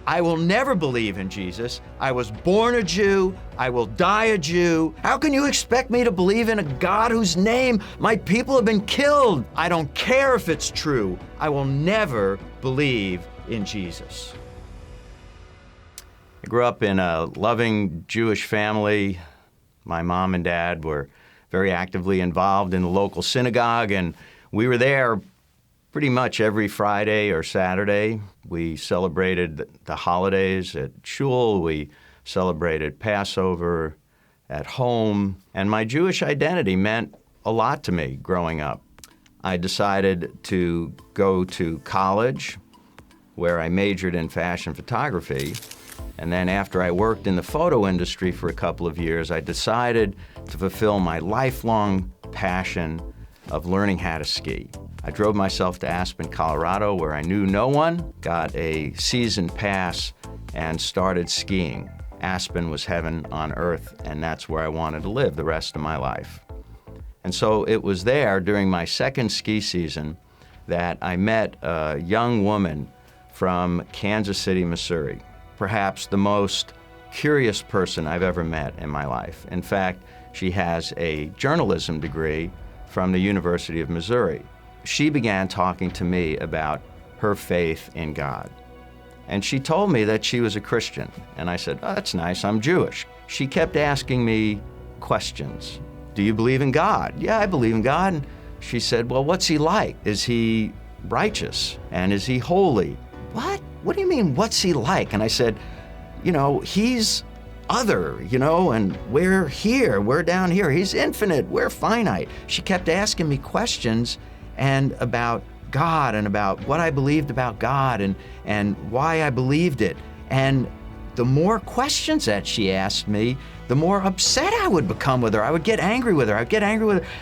I will never believe in Jesus. I was born a Jew. I will die a Jew. How can you expect me to believe in a God whose name my people have been killed? I don't care if it's true. I will never believe in Jesus. I grew up in a loving Jewish family. My mom and dad were very actively involved in the local synagogue, and we were there pretty much every Friday or Saturday. We celebrated the holidays at shul. We celebrated Passover at home. And my Jewish identity meant a lot to me growing up. I decided to go to college, where I majored in fashion photography. And then after I worked in the photo industry for a couple of years, I decided to fulfill my lifelong passion of learning how to ski. I drove myself to Aspen, Colorado, where I knew no one, got a season pass, and started skiing. Aspen was heaven on earth, and that's where I wanted to live the rest of my life. And so it was there during my second ski season that I met a young woman from Kansas City, Missouri, perhaps the most curious person I've ever met in my life. In fact, she has a journalism degree from the University of Missouri. She began talking to me about her faith in God. And she told me that she was a Christian. And I said, "Oh, that's nice, I'm Jewish." She kept asking me questions. "Do you believe in God?" "Yeah, I believe in God." And she said, "Well, what's he like? Is he righteous? And is he holy?" "What? What do you mean, what's he like?" And I said, he's other, and we're here, we're down here. He's infinite, we're finite. She kept asking me questions and about God and about what I believed about God and why I believed it. And the more questions that she asked me, the more upset I would become with her. I would get angry with her.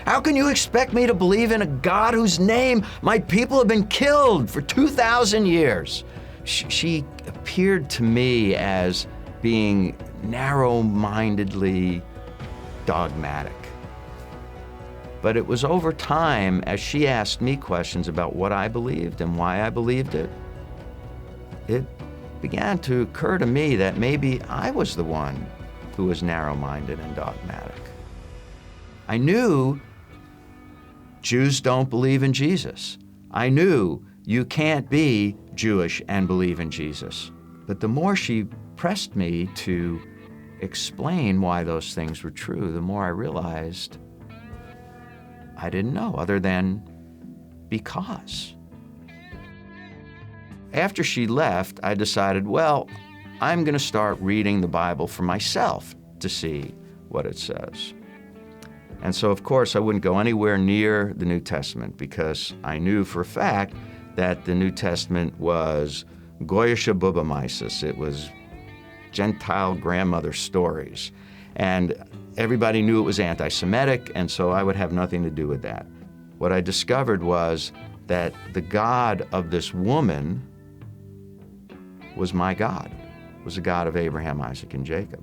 "How can you expect me to believe in a God whose name my people have been killed for 2,000 years? She appeared to me as being narrow-mindedly dogmatic. But it was over time, as she asked me questions about what I believed and why I believed it, it began to occur to me that maybe I was the one who was narrow-minded and dogmatic. I knew Jews don't believe in Jesus. I knew you can't be Jewish and believe in Jesus. But the more she pressed me to explain why those things were true, the more I realized I didn't know, other than because. After she left, I decided, well, I'm going to start reading the Bible for myself to see what it says. And so, of course, I wouldn't go anywhere near the New Testament because I knew for a fact that the New Testament was Goyisha Bubamaisis. It was Gentile grandmother stories. And everybody knew it was anti-Semitic, and so I would have nothing to do with that. What I discovered was that the God of this woman was my God, was the God of Abraham, Isaac, and Jacob.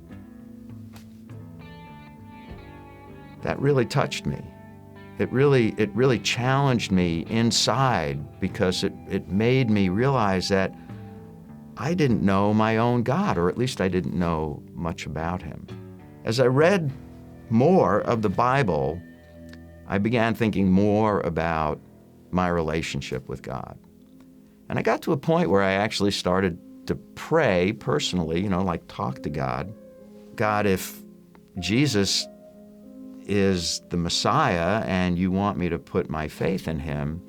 That really touched me. It really challenged me inside because it made me realize that I didn't know my own God, or at least I didn't know much about him. As I read more of the Bible, I began thinking more about my relationship with God. And I got to a point where I actually started to pray personally, like talk to God. God, if Jesus is the Messiah and you want me to put my faith in him,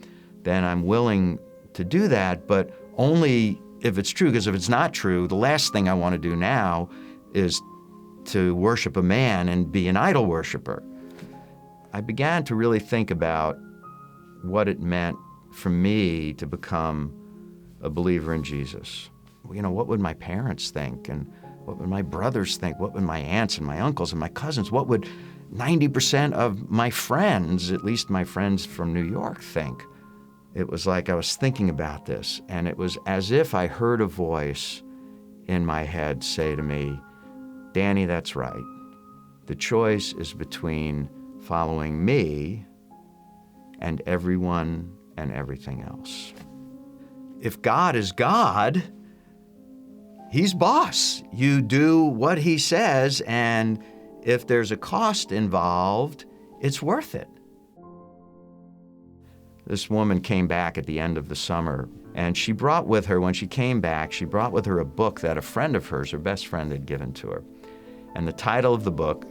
then I'm willing to do that, but only if it's true, because if it's not true, the last thing I want to do now is to worship a man and be an idol worshiper. I began to really think about what it meant for me to become a believer in Jesus. What would my parents think? And what would my brothers think? What would my aunts and my uncles and my cousins, what would 90% of my friends, at least my friends from New York, think? It was like I was thinking about this, and it was as if I heard a voice in my head say to me, "Danny, that's right. The choice is between following me and everyone and everything else." If God is God, he's boss. You do what he says, and if there's a cost involved, it's worth it. This woman came back at the end of the summer, and she brought with her, when she came back, she brought with her a book that a friend of hers, her best friend, had given to her. And the title of the book,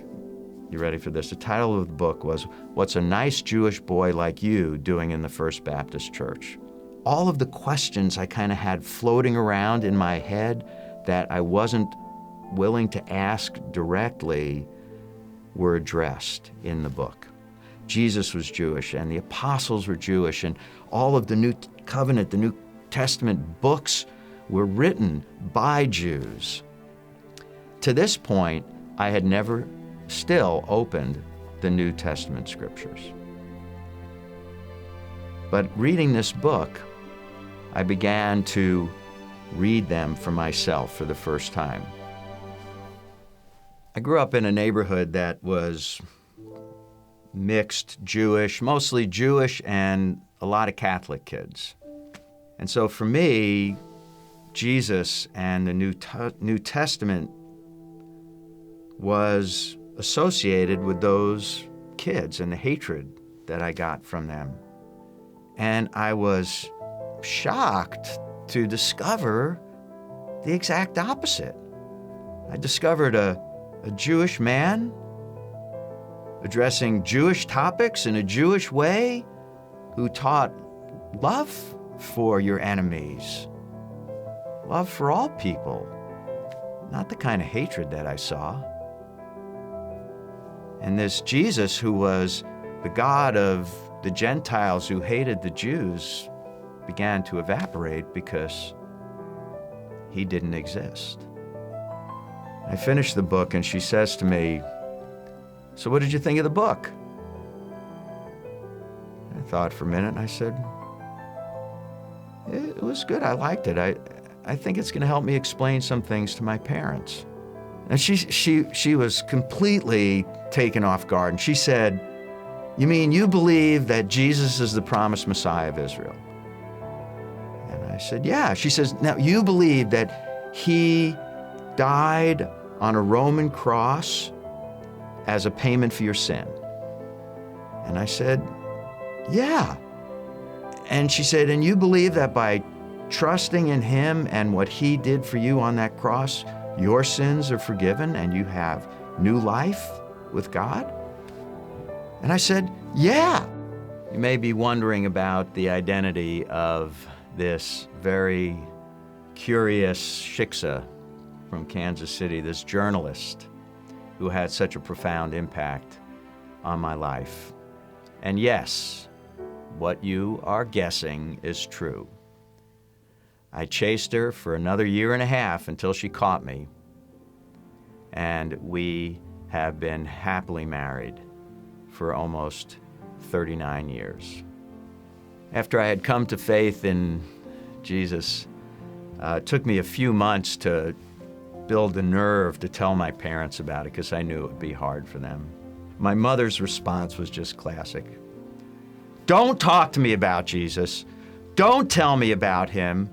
you ready for this? The title of the book was, "What's a Nice Jewish Boy Like You Doing in the First Baptist Church?" All of the questions I kind of had floating around in my head that I wasn't willing to ask directly were addressed in the book. Jesus was Jewish, and the apostles were Jewish, and all of the New Covenant, the New Testament books were written by Jews. To this point, I had never still opened the New Testament scriptures. But reading this book, I began to read them for myself for the first time. I grew up in a neighborhood that was mixed Jewish, mostly Jewish, and a lot of Catholic kids. And so for me, Jesus and the New Testament was associated with those kids and the hatred that I got from them. And I was shocked to discover the exact opposite. I discovered a Jewish man addressing Jewish topics in a Jewish way, who taught love for your enemies, love for all people, not the kind of hatred that I saw. And this Jesus, who was the God of the Gentiles who hated the Jews, began to evaporate because he didn't exist. I finished the book, and she says to me, "So what did you think of the book?" I thought for a minute, and I said, "It was good. I liked it. I think it's going to help me explain some things to my parents." And she was completely taken off guard, and she said, "You mean you believe that Jesus is the promised Messiah of Israel?" And I said, "Yeah." She says, "Now you believe that he died on a Roman cross as a payment for your sin?" And I said, "Yeah." And she said, "And you believe that by trusting in him and what he did for you on that cross, your sins are forgiven and you have new life with God?" And I said, "Yeah." You may be wondering about the identity of this very curious shiksa from Kansas City, this journalist who had such a profound impact on my life. And yes, what you are guessing is true. I chased her for another 1.5 years until she caught me, and we have been happily married for almost 39 years. After I had come to faith in Jesus, it took me a few months to build the nerve to tell my parents about it, because I knew it would be hard for them. My mother's response was just classic. "Don't talk to me about Jesus. Don't tell me about him.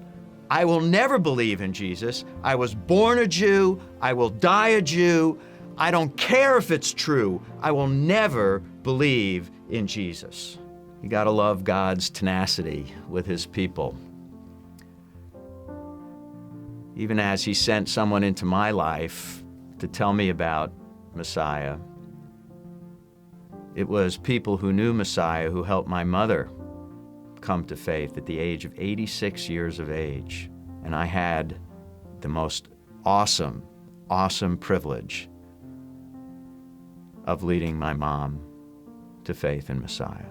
I will never believe in Jesus. I was born a Jew. I will die a Jew. I don't care if it's true. I will never believe in Jesus." You gotta love God's tenacity with his people. Even as he sent someone into my life to tell me about Messiah, it was people who knew Messiah who helped my mother come to faith at the age of 86 years of age. And I had the most awesome privilege of leading my mom to faith in Messiah.